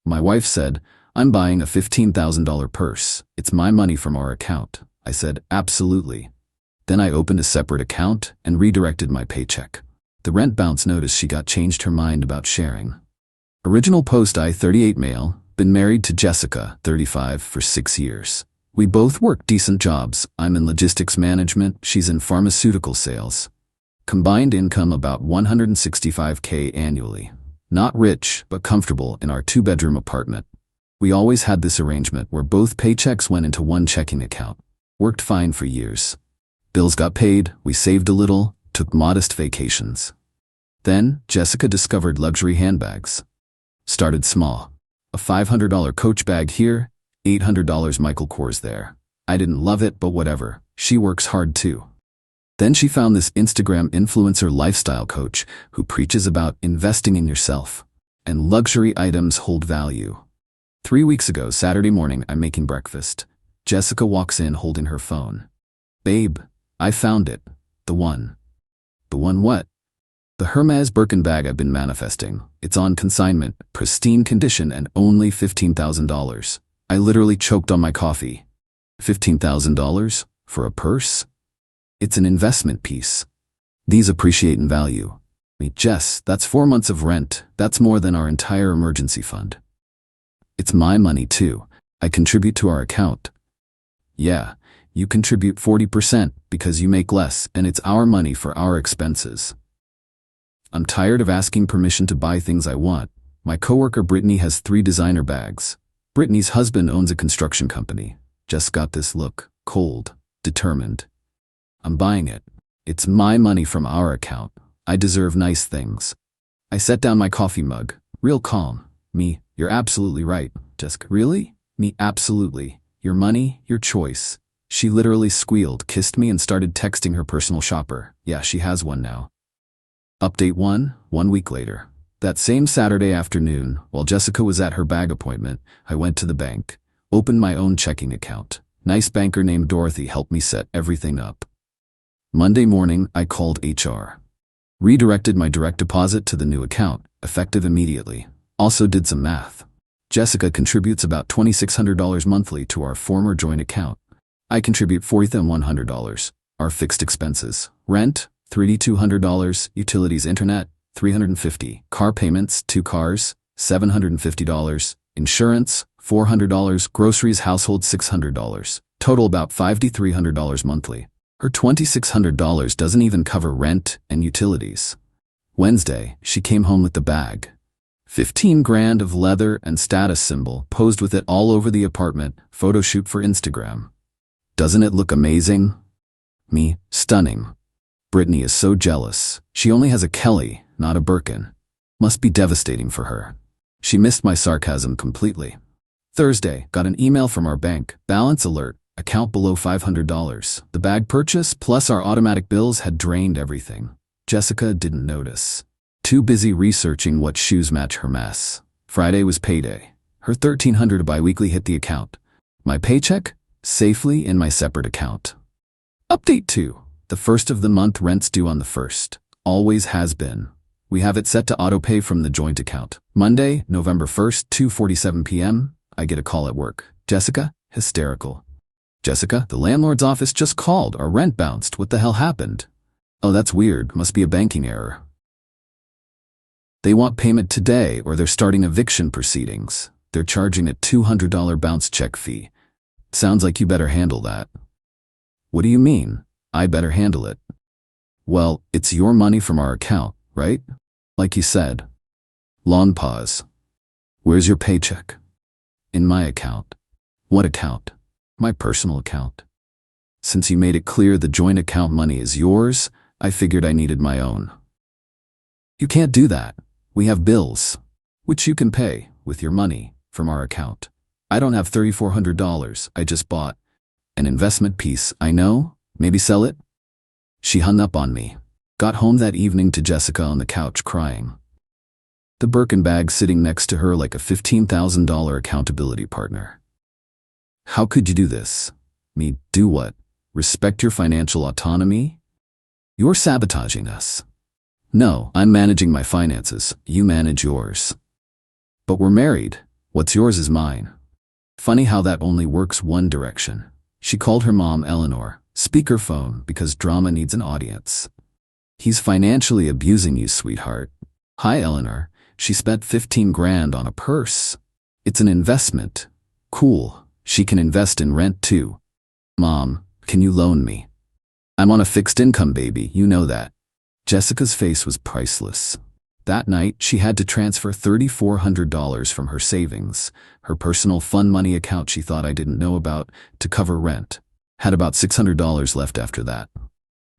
My wife said, "I'm buying a $15,000 purse. It's my money from our account." I said, "Absolutely." Then I opened a separate account and redirected my paycheck. The rent bounce notice she got changed her mind about sharing. Original post: I, 38 male, been married to Jessica, 35, for 6 years. We both work decent jobs. I'm in logistics management, she's in pharmaceutical sales. Combined income about $165K annually. Not rich, but comfortable in our 2-bedroom apartment. We always had this arrangement where both paychecks went into one checking account. Worked fine for years. Bills got paid, we saved a little, took modest vacations. Then, Jessica discovered luxury handbags. Started small. A $500 Coach bag here, $800 Michael Kors there. I didn't love it, but whatever. She works hard too. Then she found this Instagram influencer lifestyle coach who preaches about investing in yourself. And luxury items hold value. 3 weeks ago, Saturday morning, I'm making breakfast. Jessica walks in holding her phone. "Babe, I found it. The one." "The one what?" "The Hermes Birkin bag I've been manifesting. It's on consignment, pristine condition, and only $15,000. I literally choked on my coffee. $15,000? For a purse? It's an investment piece. These appreciate in value. Jess, that's 4 months of rent. That's more than our entire emergency fund. It's my money too. I contribute to our account." "Yeah, you contribute 40% because you make less, and it's our money for our expenses. I'm tired of asking permission to buy things I want. My coworker Brittany has 3 designer bags. Brittany's husband owns a construction company. Just got this look, cold, determined. I'm buying it. It's my money from our account. I deserve nice things." I set down my coffee mug, real calm. "Me, you're absolutely right." "Jessica, really?" "Me, absolutely. Your money, your choice." She literally squealed, kissed me, and started texting her personal shopper. Yeah, she has one now. Update 1 week later. That same Saturday afternoon, while Jessica was at her bag appointment, I went to the bank, opened my own checking account. Nice banker named Dorothy helped me set everything up. Monday morning, I called HR. Redirected my direct deposit to the new account, effective immediately. Also did some math. Jessica contributes about $2,600 monthly to our former joint account. I contribute $4,100. Our fixed expenses: rent, $3,200, utilities, internet, $350, car payments, 2 cars, $750, insurance, $400, groceries, household, $600. Total about $5,300 monthly. Her $2,600 doesn't even cover rent and utilities. Wednesday, she came home with the bag. 15 grand of leather and status symbol, posed with it all over the apartment, photo shoot for Instagram. Doesn't it look amazing? Me, stunning. Brittany is so jealous. She only has a Qley, not a Birkin. Must be devastating for her. She missed my sarcasm completely. Thursday, got an email from our bank. Balance alert, account below $500. The bag purchase plus our automatic bills had drained everything. Jessica didn't notice. Too busy researching what shoes match her mess. Friday was payday. Her $1,300 biweekly hit the account. My paycheck? Safely in my separate account. Update 2. The first of the month rent's due on the 1st. Always has been. We have it set to autopay from the joint account. Monday, November 1st, 2:47 p.m., I get a call at work. Jessica, hysterical. "Jessica, the landlord's office just called. Our rent bounced. What the hell happened?" "Oh, that's weird. Must be a banking error. They want payment today or they're starting eviction proceedings. They're charging a $200 bounce check fee. Sounds like you better handle that." "What do you mean? I better handle it?" "Well, it's your money from our account, right? Like you said." Long pause. "Where's your paycheck?" "In my account." "What account?" "My personal account." "Since you made it clear the joint account money is yours, I figured I needed my own." "You can't do that. We have bills, which you can pay with your money from our account. I don't have $3,400. I just bought an investment piece. I know. Maybe sell it?" She hung up on me. Got home that evening to Jessica on the couch crying. The Birkin bag sitting next to her like a $15,000 accountability partner. "How could you do this?" "Me, do what? Respect your financial autonomy? You're sabotaging us." "No, I'm managing my finances. You manage yours." "But we're married. What's yours is mine. Funny how that only works one direction. She called her mom Eleanor, speakerphone, because drama needs an audience. He's financially abusing you, sweetheart. Hi, Eleanor. She spent 15 grand on a purse. It's an investment. Cool. She can invest in rent too. Mom, can you loan me? I'm on a fixed income, baby, you know that. Jessica's face was priceless. That night, she had to transfer $3,400 from her savings, her personal fun money account she thought I didn't know about, to cover rent. Had about $600 left after that.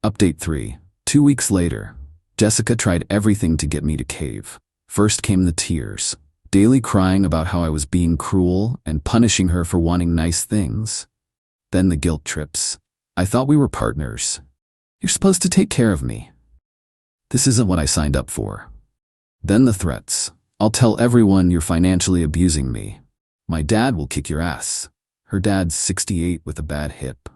Update 3. 2 weeks later, Jessica tried everything to get me to cave. First came the tears, daily crying about how I was being cruel and punishing her for wanting nice things. Then the guilt trips. I thought we were partners. You're supposed to take care of me. This isn't what I signed up for. Then the threats. I'll tell everyone you're financially abusing me. My dad will kick your ass. Her dad's 68 with a bad hip.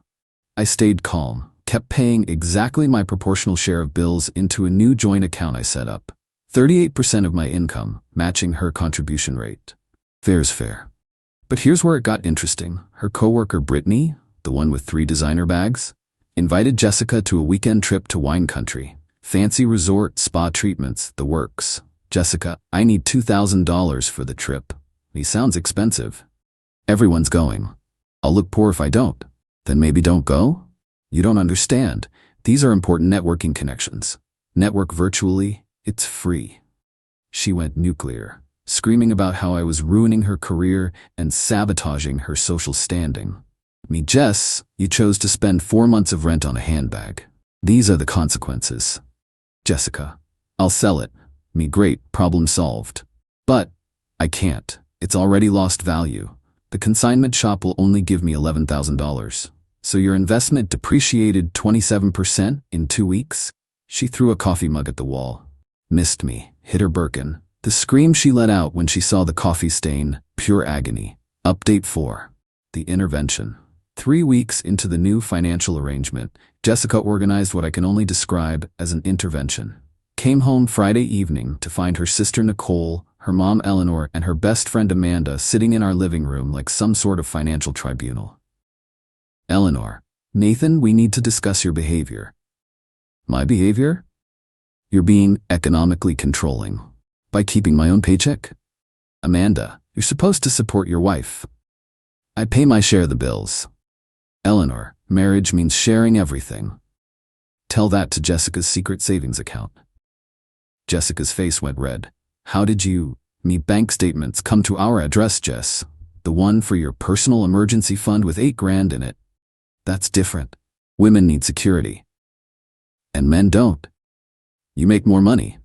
I stayed calm, kept paying exactly my proportional share of bills into a new joint account I set up. 38% of my income, matching her contribution rate. Fair's fair. But here's where it got interesting. Her coworker Brittany, the one with 3 designer bags, invited Jessica to a weekend trip to wine country. Fancy resort, spa treatments, the works. Jessica, I need $2,000 for the trip. He sounds expensive. Everyone's going. I'll look poor if I don't. Then maybe don't go? You don't understand. These are important networking connections. Network virtually, it's free. She went nuclear, screaming about how I was ruining her career and sabotaging her social standing. Me, Jess, you chose to spend 4 months of rent on a handbag. These are the consequences. Jessica, I'll sell it. Me, great, problem solved. But I can't. It's already lost value. The consignment shop will only give me $11,000. So your investment depreciated 27% in 2 weeks? She threw a coffee mug at the wall. Missed me, hit her Birkin. The scream she let out when she saw the coffee stain, pure agony. Update 4. The intervention. 3 weeks into the new financial arrangement, Jessica organized what I can only describe as an intervention. Came home Friday evening to find her sister Nicole, her mom Eleanor, and her best friend Amanda sitting in our living room like some sort of financial tribunal. Eleanor, Nathan, we need to discuss your behavior. My behavior? You're being economically controlling. By keeping my own paycheck? Amanda, you're supposed to support your wife. I pay my share of the bills. Eleanor, marriage means sharing everything. Tell that to Jessica's secret savings account. Jessica's face went red. How did you, me bank statements come to our address, Jess? The one for your personal emergency fund with 8 grand in it. That's different. Women need security. And men don't. You make more money.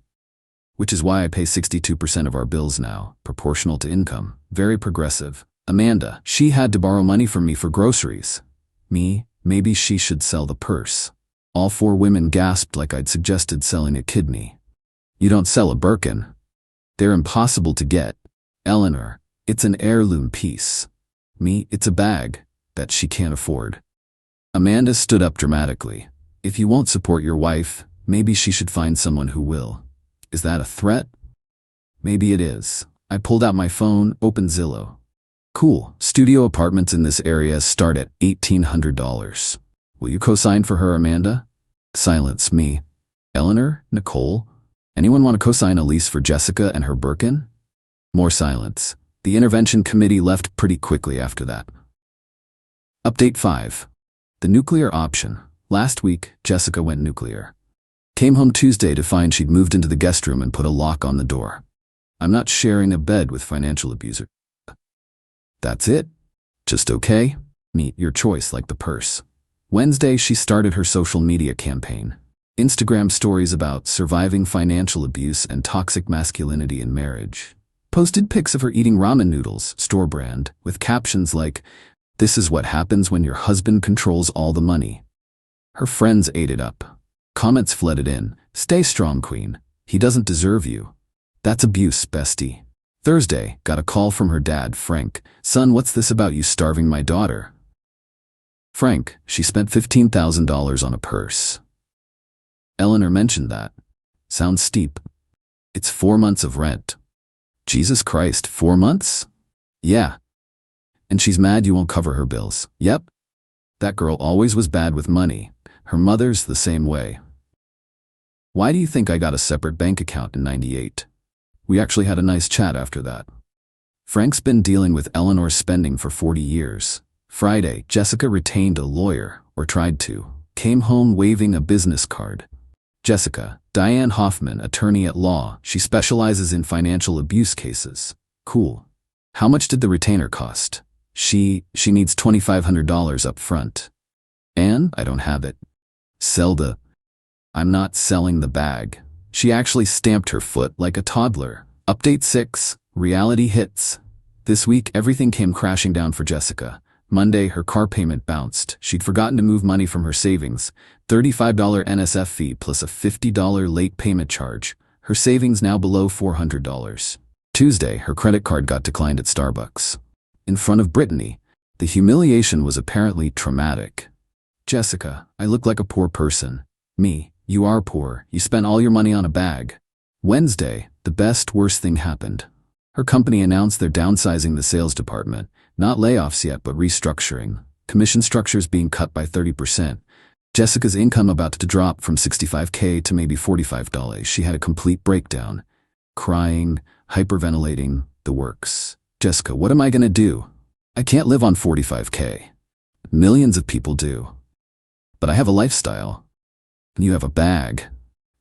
Which is why I pay 62% of our bills now, proportional to income. Very progressive. Amanda, she had to borrow money from me for groceries. Me, maybe she should sell the purse. All 4 women gasped like I'd suggested selling a kidney. You don't sell a Birkin. They're impossible to get. Eleanor, it's an heirloom piece. Me, it's a bag that she can't afford. Amanda stood up dramatically. If you won't support your wife, maybe she should find someone who will. Is that a threat? Maybe it is. I pulled out my phone, opened Zillow. Cool, studio apartments in this area start at $1,800. Will you co-sign for her, Amanda? Silence. Me. Eleanor? Nicole? Anyone want to co-sign a lease for Jessica and her Birkin? More silence. The intervention committee left pretty quickly after that. Update 5. The nuclear option. Last week, Jessica went nuclear. Came home Tuesday to find she'd moved into the guest room and put a lock on the door. I'm not sharing a bed with financial abuser. That's it? Just okay? Meet your choice like the purse. Wednesday, she started her social media campaign. Instagram stories about surviving financial abuse and toxic masculinity in marriage. Posted pics of her eating ramen noodles, store brand, with captions like, "This is what happens when your husband controls all the money." Her friends ate it up. Comments flooded in. "Stay strong, queen. He doesn't deserve you." "That's abuse, bestie." Thursday, got a call from her dad, Frank. "Son, what's this about you starving my daughter?" Frank, she spent $15,000 on a purse. Eleanor mentioned that. Sounds steep. It's 4 months of rent. Jesus Christ, 4 months? Yeah. And she's mad you won't cover her bills. Yep. That girl always was bad with money. Her mother's the same way. Why do you think I got a separate bank account in '98? We actually had a nice chat after that. Frank's been dealing with Eleanor's spending for 40 years. Friday, Jessica retained a lawyer, or tried to. Came home waving a business card. Jessica, Diane Hoffman, attorney at law. She specializes in financial abuse cases. Cool. How much did the retainer cost? She needs $2,500 up front. And I don't have it. I'm not selling the bag. She actually stamped her foot like a toddler. Update 6, reality hits. This week, everything came crashing down for Jessica. Monday, her car payment bounced. She'd forgotten to move money from her savings. $35 NSF fee plus a $50 late payment charge. Her savings now below $400. Tuesday, her credit card got declined at Starbucks. In front of Brittany, the humiliation was apparently traumatic. Jessica, I look like a poor person. Me, you are poor. You spent all your money on a bag. Wednesday, the worst thing happened. Her company announced they're downsizing the sales department. Not layoffs yet, but restructuring. Commission structures being cut by 30%. Jessica's income about to drop from $65K to maybe $45. She had a complete breakdown. Crying, hyperventilating, the works. Jessica, what am I gonna do? I can't live on $45K. Millions of people do. But I have a lifestyle. And you have a bag.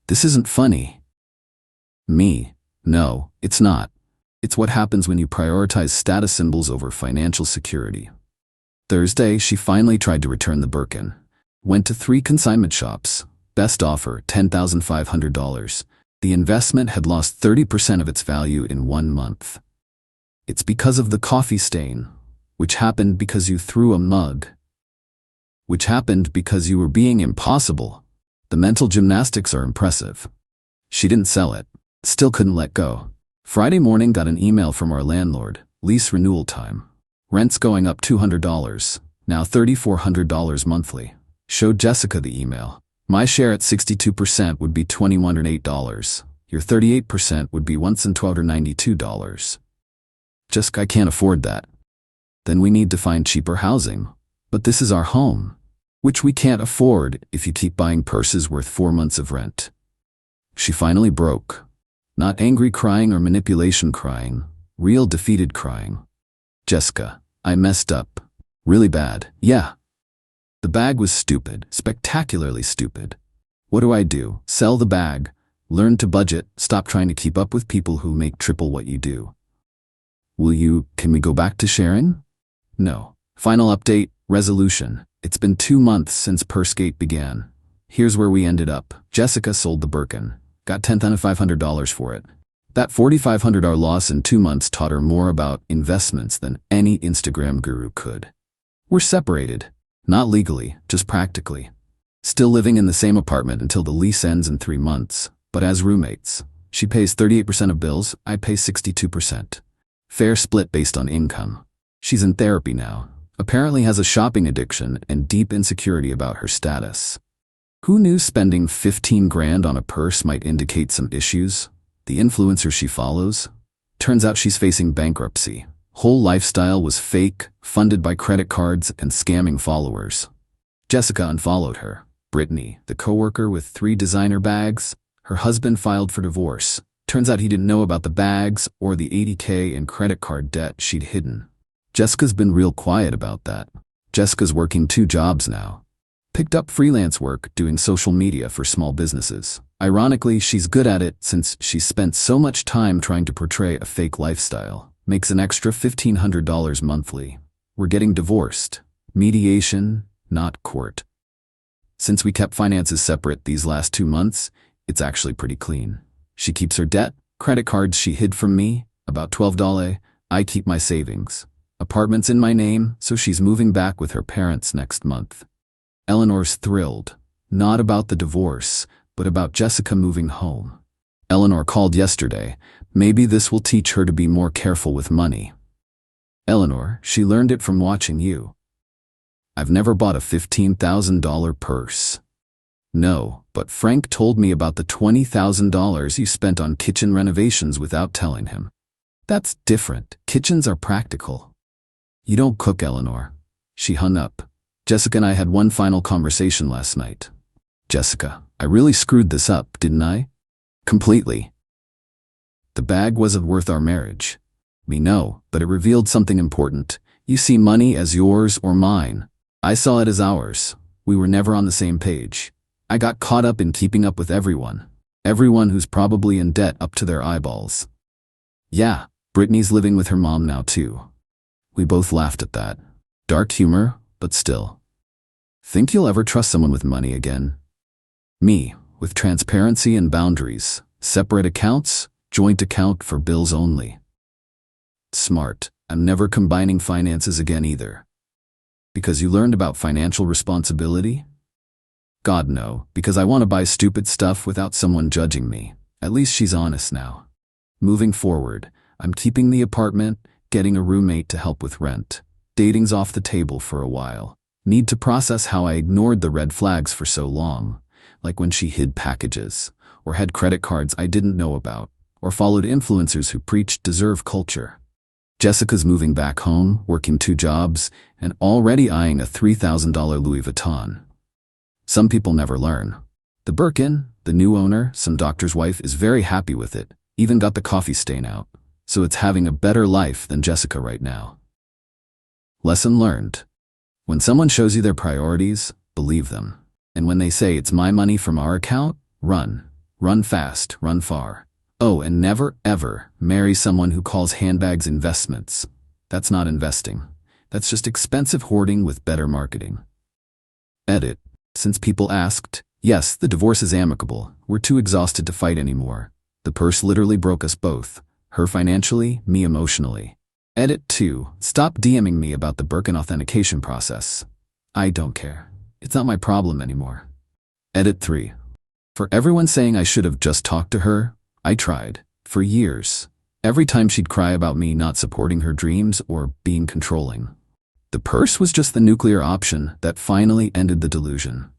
This isn't funny. Me. No, it's not. It's what happens when you prioritize status symbols over financial security. Thursday, she finally tried to return the Birkin. Went to 3 consignment shops. Best offer, $10,500. The investment had lost 30% of its value in 1 month. It's because of the coffee stain, which happened because you threw a mug. Which happened because you were being impossible. The mental gymnastics are impressive. She didn't sell it. Still couldn't let go. Friday morning, got an email from our landlord. Lease renewal time. Rent's going up $200, now $3,400 monthly. Showed Jessica the email. My share at 62% would be $2,108. Your 38% would be $1,292. Jessica, I can't afford that. Then we need to find cheaper housing. But this is our home, which we can't afford if you keep buying purses worth 4 months of rent. She finally broke. Not angry crying or manipulation crying, real defeated crying. Jessica, I messed up. Really bad. Yeah. The bag was stupid, spectacularly stupid. What do I do? Sell the bag, learn to budget, stop trying to keep up with people who make triple what you do. Can we go back to sharing? No. Final update, resolution. It's been 2 months since Pursegate began. Here's where we ended up. Jessica sold the Birkin. Got $10,500 for it. That $4,500 loss in 2 months taught her more about investments than any Instagram guru could. We're separated. Not legally, just practically. Still living in the same apartment until the lease ends in 3 months, but as roommates. She pays 38% of bills, I pay 62%. Fair split based on income. She's in therapy now. Apparently has a shopping addiction and deep insecurity about her status. Who knew spending 15 grand on a purse might indicate some issues? The influencer she follows? Turns out she's facing bankruptcy. Whole lifestyle was fake, funded by credit cards and scamming followers. Jessica unfollowed her. Brittany, the coworker with 3 designer bags, her husband filed for divorce. Turns out he didn't know about the bags or the $80K in credit card debt she'd hidden. Jessica's been real quiet about that. Jessica's working 2 jobs now. Picked up freelance work doing social media for small businesses. Ironically, she's good at it since she's spent so much time trying to portray a fake lifestyle. Makes an extra $1,500 monthly. We're getting divorced. Mediation, not court. Since we kept finances separate these last 2 months, it's actually pretty clean. She keeps her debt, credit cards she hid from me, about $12. I keep my savings. Apartment's in my name, so she's moving back with her parents next month. Eleanor's thrilled. Not about the divorce, but about Jessica moving home. Eleanor called yesterday. Maybe this will teach her to be more careful with money. Eleanor, she learned it from watching you. I've never bought a $15,000 purse. No, but Frank told me about the $20,000 you spent on kitchen renovations without telling him. That's different. Kitchens are practical. You don't cook, Eleanor. She hung up. Jessica and I had one final conversation last night. Jessica, I really screwed this up, didn't I? Completely. The bag wasn't worth our marriage. We know, but it revealed something important. You see money as yours or mine. I saw it as ours. We were never on the same page. I got caught up in keeping up with everyone. Everyone who's probably in debt up to their eyeballs. Yeah, Brittany's living with her mom now too. We both laughed at that. Dark humor, but still. Think you'll ever trust someone with money again? Me, with transparency and boundaries. Separate accounts, joint account for bills only. Smart. I'm never combining finances again either. Because you learned about financial responsibility? God, no, because I want to buy stupid stuff without someone judging me. At least she's honest now. Moving forward, I'm keeping the apartment, getting a roommate to help with rent. Dating's off the table for a while. Need to process how I ignored the red flags for so long, like when she hid packages, or had credit cards I didn't know about, or followed influencers who preached deserve culture. Jessica's moving back home, working 2 jobs, and already eyeing a $3,000 Louis Vuitton. Some people never learn. The Birkin, the new owner, some doctor's wife, is very happy with it, even got the coffee stain out, so it's having a better life than Jessica right now. Lesson learned. When someone shows you their priorities, believe them. And when they say it's my money from our account, run. Run fast, run far. Oh, and never, ever marry someone who calls handbags investments. That's not investing. That's just expensive hoarding with better marketing. Edit. Since people asked, yes, the divorce is amicable. We're too exhausted to fight anymore. The purse literally broke us both. Her financially, me emotionally. Edit 2. Stop DMing me about the Birkin authentication process. I don't care. It's not my problem anymore. Edit 3. For everyone saying I should have just talked to her, I tried. For years. Every time she'd cry about me not supporting her dreams or being controlling. The purse was just the nuclear option that finally ended the delusion.